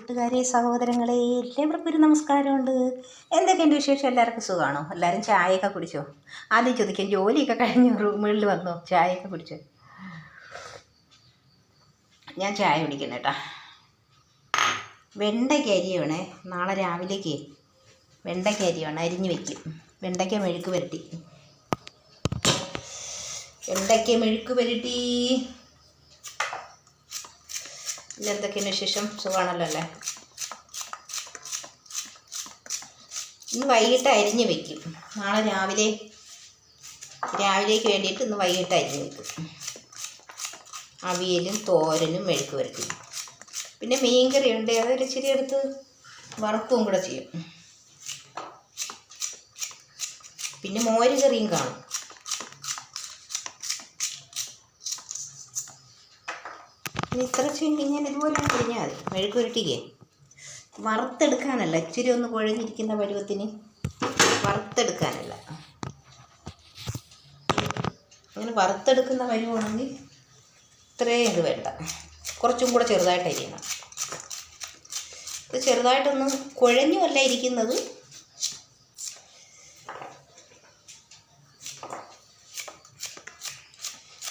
കൂട്ടുകാരെ, സഹോദരങ്ങളെ, എല്ലാവർക്കും ഒരു നമസ്കാരമുണ്ട്. എന്തൊക്കെയുണ്ട് വിശേഷം? എല്ലാവർക്കും സുഖമാണോ? എല്ലാവരും ചായയൊക്കെ കുടിച്ചോ? ആദ്യം ചോദിക്കാം, ജോലിയൊക്കെ കഴിഞ്ഞ് റൂമുകളിൽ വന്നോ? ചായയൊക്കെ കുടിച്ചോ? ഞാൻ ചായ കുടിക്കണം കേട്ടോ. വെണ്ടയ്ക്ക അരിയണേ, നാളെ രാവിലേക്ക് വെണ്ടയ്ക്ക അരിയാണ്, അരിഞ്ഞ് വയ്ക്കും. വെണ്ടയ്ക്ക മെഴുക്ക് പുരട്ടി. പിന്നെ എന്തൊക്കെയാണ് വിശേഷം? സുഖമാണല്ലോ അല്ലേ? ഇന്ന് വൈകിട്ട് അരിഞ്ഞ് വയ്ക്കും. നാളെ രാവിലേക്ക് വേണ്ടിയിട്ട് ഇന്ന് വൈകിട്ട് അരിഞ്ഞ് വയ്ക്കും. അവിയലും തോരനും മെഴുക്ക് പുരട്ടി. പിന്നെ മീൻകറി ഉണ്ട്, അതൊരു ഇച്ചിരി എടുത്ത് വറുക്കുകയും കൂടെ ചെയ്യും. പിന്നെ മോര് കറിയും കാണും. ഇത്ര ഇങ്ങനെ ഇതുപോലെ കഴിഞ്ഞാൽ മതി. മെഴുക്ക് പുരട്ടിക്കേ വറുത്തെടുക്കാനല്ല, ഇച്ചിരി ഒന്ന് കുഴഞ്ഞിരിക്കുന്ന പരുവത്തിന് വറുത്തെടുക്കാനല്ല. അങ്ങനെ വറുത്തെടുക്കുന്ന പരുവാണെങ്കിൽ ഇത്രയും ഇത് വേണ്ട, കുറച്ചും കൂടെ ചെറുതായിട്ട് അരിയണം. ഇത് ചെറുതായിട്ടൊന്ന് കുഴഞ്ഞുമല്ല ഇരിക്കുന്നത്,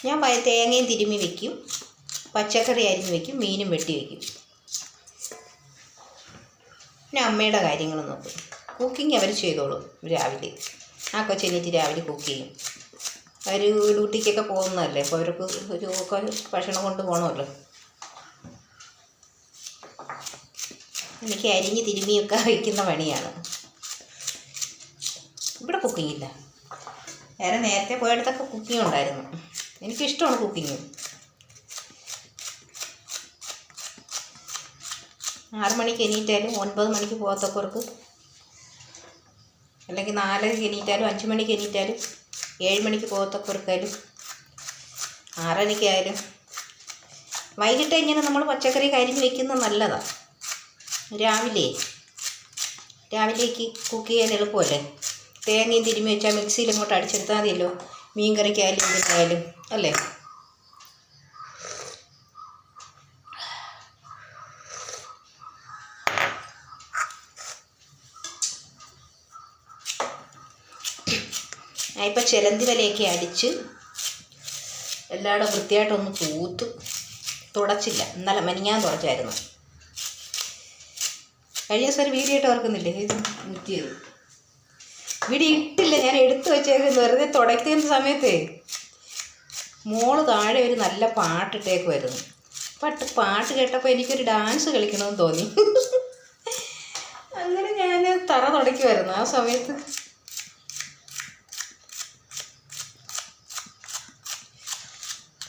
ഞാൻ തേങ്ങയും തിരുമ്മി വയ്ക്കും, പച്ചക്കറി അരിഞ്ഞ് വയ്ക്കും, മീനും വെട്ടി വയ്ക്കും. പിന്നെ അമ്മയുടെ കാര്യങ്ങൾ നോക്കും. കുക്കിംഗ് അവർ ചെയ്തോളും രാവിലെ. ആ കൊച്ചെണീറ്റ് രാവിലെ കുക്ക് ചെയ്യും. അവർ ഡ്യൂട്ടിക്കൊക്കെ പോകുന്നതല്ലേ, അപ്പോൾ അവർക്ക് ഒരു ഭക്ഷണം കൊണ്ട് പോകണമല്ലോ. എനിക്ക് അരിഞ്ഞ് തിരുമ്മിയൊക്കെ വയ്ക്കുന്ന പണിയാണ്. ഇവിടെ കുക്കിംഗ് ഇല്ല. വേറെ നേരത്തെ പോയിടത്തൊക്കെ കുക്കിംഗ് ഉണ്ടായിരുന്നു. എനിക്കിഷ്ടമാണ് കുക്കിങ്. 6 മണിക്ക് എണീറ്റാലും 9 മണിക്ക് പോകത്തക്കവർക്ക്, അല്ലെങ്കിൽ 4 എണീറ്റാലും 5 മണിക്ക് എണീറ്റാലും 7 മണിക്ക് പോകത്തക്കവർക്കായാലും 6:30 വൈകിട്ട് ഇങ്ങനെ നമ്മൾ പച്ചക്കറി കരിഞ്ഞ് വയ്ക്കുന്നത് നല്ലതാണ്. രാവിലേക്ക് കുക്ക് ചെയ്യാൻ എളുപ്പമല്ലേ. തേങ്ങയും തിരുമ്മി വെച്ചാൽ മിക്സിയിൽ അങ്ങോട്ട് അടിച്ചെടുത്താൽ മതിയല്ലോ, മീൻ കറിക്കായാലും ഇതിനായാലും അല്ലേ. ഇപ്പോൾ ചിലന്തി വലയൊക്കെ അടിച്ച് എല്ലായിടും വൃത്തിയായിട്ടൊന്ന് തൂത്ത് തുടച്ചില്ല. ഇന്നലെ മെനിഞ്ഞാന്ന് തുടച്ചായിരുന്നു. കഴിഞ്ഞ ദിവസം ഒരു വീഡിയോ ഇട്ട് ഓർക്കുന്നില്ലേ? ഇത് മുറ്റിയത് വീഡിയോ ഇട്ടില്ല, ഞാൻ എടുത്തു വെച്ചേക്കുന്നത്. വെറുതെ തുടയ്ക്കുന്ന സമയത്ത് മോള് താഴെ ഒരു നല്ല പാട്ടിട്ടേക്കുമായിരുന്നു. പാട്ട് കേട്ടപ്പോൾ എനിക്കൊരു ഡാൻസ് കളിക്കണമെന്ന് തോന്നി. അങ്ങനെ ഞാൻ തറ തുടയ്ക്കുമായിരുന്നു ആ സമയത്ത്.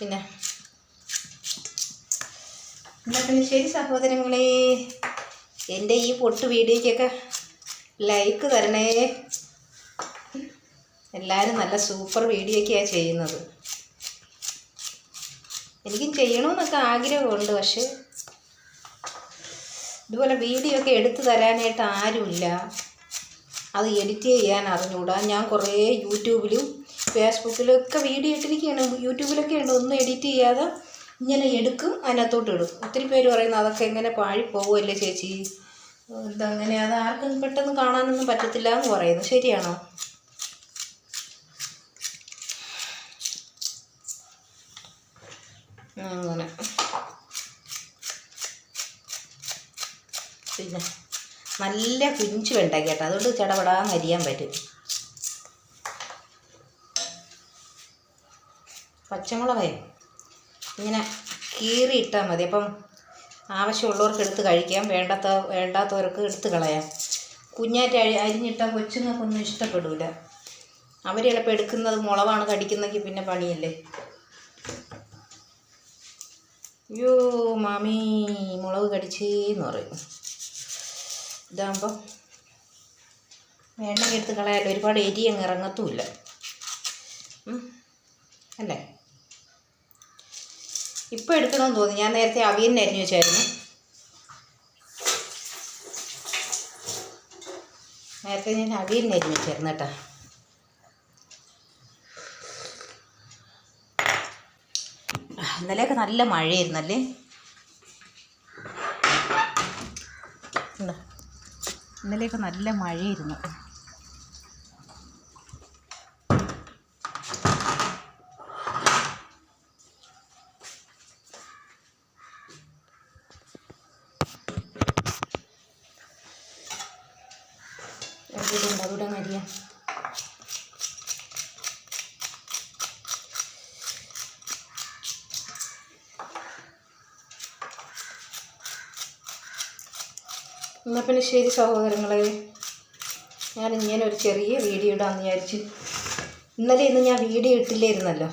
പിന്നെ ശരി സഹോദരങ്ങളെ, എൻ്റെ ഈ പൊട്ട് വീഡിയോയ്ക്കൊക്കെ ലൈക്ക് തരണേ. എല്ലാവരും നല്ല സൂപ്പർ വീഡിയോയൊക്കെയാണ് ചെയ്യുന്നത്. എനിക്കും ചെയ്യണമെന്നൊക്കെ ആഗ്രഹമുണ്ട്, പക്ഷെ ഇതുപോലെ വീഡിയോ ഒക്കെ എടുത്തു തരാനായിട്ട് ആരുമില്ല. അത് എഡിറ്റ് ചെയ്യാൻ അറിഞ്ഞൂടാ. ഞാൻ കുറേ യൂട്യൂബിലും ഫേസ്ബുക്കിലൊക്കെ വീഡിയോ ഇട്ടിരിക്കുകയാണ്. യൂട്യൂബിലൊക്കെ ഉണ്ട്, ഒന്നും എഡിറ്റ് ചെയ്യാതെ ഇങ്ങനെ എടുക്കും, അതിനകത്തോട്ട് ഇടും. ഒത്തിരി പേര് പറയുന്നത് അതൊക്കെ എങ്ങനെ പാഴിപ്പോവുമല്ലേ ചേച്ചി, ഇതങ്ങനെ അത് ആർക്കും പെട്ടെന്ന് കാണാനൊന്നും പറ്റത്തില്ല എന്ന് പറയുന്നു. ശരിയാണോ? അങ്ങനെ പിന്നെ നല്ല കുഞ്ച് വെണ്ടയ്ക്ക കേട്ടോ, അതുകൊണ്ട് ചടപടാന്ന് അരിയാൻ പറ്റും. പച്ചമുളകേ ഇങ്ങനെ കീറി ഇട്ടാൽ മതി. അപ്പം ആവശ്യമുള്ളവർക്ക് എടുത്ത് കഴിക്കാം, വേണ്ടാത്തവർക്ക് എടുത്ത് കളയാം. കുഞ്ഞായിട്ട് അരിഞ്ഞിട്ടാൽ കൊച്ചുങ്ങൾക്കൊന്നും ഇഷ്ടപ്പെടില്ല. അവർ ചിലപ്പോൾ എടുക്കുന്നത് മുളകാണ് കടിക്കുന്നെങ്കിൽ പിന്നെ പണിയല്ലേ. അയ്യോ മാമി മുളക് കടിച്ചേന്ന് പറയും. ഇതാകുമ്പം വേണമെങ്കിൽ എടുത്ത് കളയാമല്ലോ, ഒരുപാട് എരി അങ്ങ് ഇറങ്ങത്തുമില്ല അല്ലേ. ഇപ്പോൾ എടുക്കണമെന്ന് തോന്നി. ഞാൻ നേരത്തെ അവിയലിന് അരിഞ്ഞു വെച്ചായിരുന്നു. കേട്ടോ. ഇന്നലെയൊക്കെ നല്ല മഴയായിരുന്നല്ലേ. ഇന്നലെയൊക്കെ നല്ല മഴയായിരുന്നു. അവിടെ മരിയ എന്നാൽ പിന്നെ ശരി സഹോദരങ്ങളെ, ഞാൻ ഇങ്ങനെ ഒരു ചെറിയ വീഡിയോ ഇടാമെന്ന് വിചാരിച്ചു. ഇന്ന് ഞാൻ വീഡിയോ ഇട്ടില്ലായിരുന്നല്ലോ.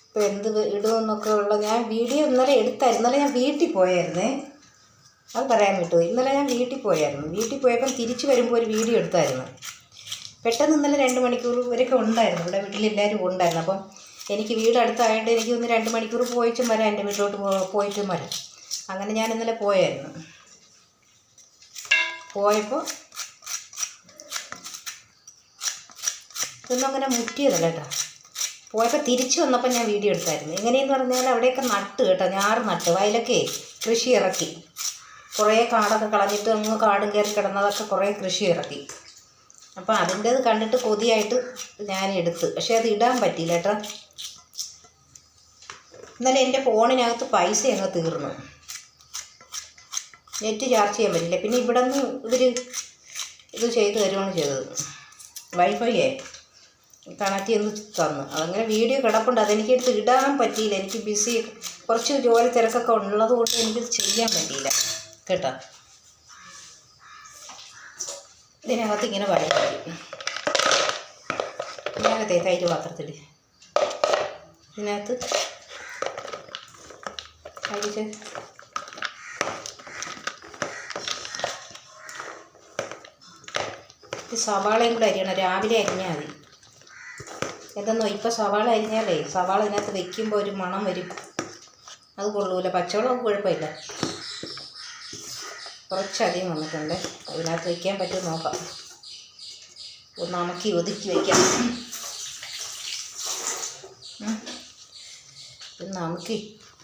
ഇപ്പോൾ എന്ത് ഇടുമെന്നൊക്കെ ഉള്ള ഞാൻ വീഡിയോ ഇന്നലെ എടുത്തായിരുന്നു. ഇന്നലെ ഞാൻ വീട്ടിൽ പോയായിരുന്നേ, അത് പറയാൻ വിട്ടു. ഇന്നലെ ഞാൻ വീട്ടിൽ പോയായിരുന്നു. വീട്ടിൽ പോയപ്പം തിരിച്ച് വരുമ്പോൾ ഒരു വീഡിയോ എടുത്തായിരുന്നു. പെട്ടെന്ന് ഇന്നലെ 2 മണിക്കൂർ വരെയൊക്കെ ഉണ്ടായിരുന്നു. ഇവിടെ വീട്ടിലെല്ലാവരും ഉണ്ടായിരുന്നു. അപ്പം എനിക്ക് വീട് അടുത്തായതുകൊണ്ട് എനിക്ക് 2 മണിക്കൂർ പോയിട്ടും വരാം, എൻ്റെ വീട്ടിലോട്ട് പോയിട്ടും വരാം. അങ്ങനെ ഞാൻ ഇന്നലെ പോയായിരുന്നു. പോയപ്പോൾ ഇതൊന്നും അങ്ങനെ മുറ്റിയതല്ല കേട്ടോ. പോയപ്പോൾ തിരിച്ച് വന്നപ്പോൾ ഞാൻ വീഡിയോ എടുത്തായിരുന്നു. എങ്ങനെയെന്ന് പറഞ്ഞാൽ അവിടെയൊക്കെ നട്ട് കേട്ടോ, ഞാറ് നട്ട്, വയലൊക്കെ കൃഷി ഇറക്കി. കുറേ കാടൊക്കെ കളഞ്ഞിട്ട് അങ്ങ് കാടും കയറി കിടന്നതൊക്കെ കുറേ കൃഷി ഇറക്കി. അപ്പോൾ അതിൻ്റേത് കണ്ടിട്ട് കൊതിയായിട്ട് ഞാൻ എടുത്ത്. പക്ഷേ അത് ഇടാൻ പറ്റിയില്ല കേട്ടോ. ഇന്നലെ എൻ്റെ ഫോണിനകത്ത് പൈസ അങ്ങ് തീർന്നു, നെറ്റ് ചാർജ് ചെയ്യാൻ പറ്റില്ല. പിന്നെ ഇവിടെ നിന്ന് ഇവർ ഇത് ചെയ്ത് തരുവാണ് ചെയ്തത്, വൈഫൈയെ കണക്ട് ചെയ്ത് തന്നു. അതങ്ങനെ വീഡിയോ കിടപ്പുണ്ട്, അതെനിക്കെടുത്ത് ഇടാൻ പറ്റിയില്ല. എനിക്ക് ബിസി, കുറച്ച് ജോലി തിരക്കൊക്കെ ഉള്ളത് കൊണ്ട് എനിക്കത് ചെയ്യാൻ പറ്റിയില്ല കേട്ടോ. ഇതിനകത്ത് ഇങ്ങനെ വരയ്ക്കും, ഇതിനകത്തെ തൈര് പാത്രത്തിൽ ഇതിനകത്ത് കഴിച്ച് സവാളയും കൂടെ അരിയണം. രാവിലെ അരിഞ്ഞാൽ മതി. എന്തെന്നോ ഇപ്പോൾ സവാള അരിഞ്ഞാലേ സവാള ഇതിനകത്ത് വെക്കുമ്പോൾ ഒരു മണം വരും, അത് കൊള്ളൂല. പച്ചവെള്ളം കുഴപ്പമില്ല, കുറച്ചധികം വന്നിട്ടുണ്ട്. അതിനകത്ത് വയ്ക്കാൻ പറ്റുമോ നോക്കാം. ഒന്ന് അമക്കി ഒതുക്കി വയ്ക്കാം, ഒന്ന് അമക്കി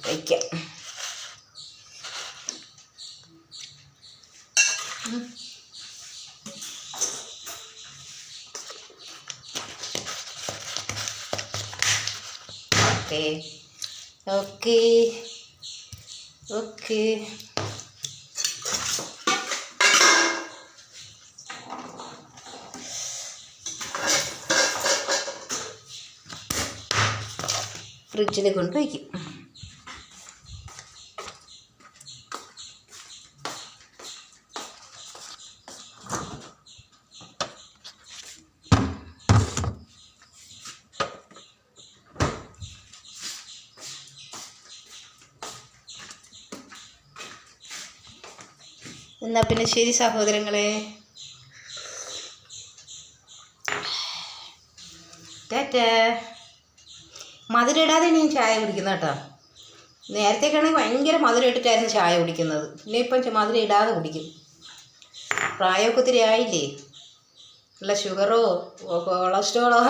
വയ്ക്കാം. Okay okay okay. ഫ്രിഡ്ജിൽ കൊണ്ട് വയ്ക്കും. എന്നാൽ പിന്നെ ശരി സഹോദരങ്ങളെ, ടാറ്റാ. മധുരം ഇടാതെ ഞാൻ ചായ കുടിക്കുന്ന കേട്ടോ. നേരത്തേക്കാണെങ്കിൽ ഭയങ്കര മധുരം ഇട്ടിട്ടായിരുന്നു ചായ കുടിക്കുന്നത്. പിന്നെ ഇപ്പം മധുരം ഇടാതെ കുടിക്കും. പ്രായമൊക്കെ ഒത്തിരി ആയില്ലേ, ഉള്ള ഷുഗറോ കൊളസ്ട്രോളോ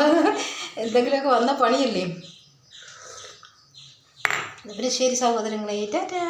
എന്തെങ്കിലുമൊക്കെ വന്ന പണിയല്ലേ. പിന്നെ ശരി സഹോദരങ്ങളെ, ടാറ്റാ.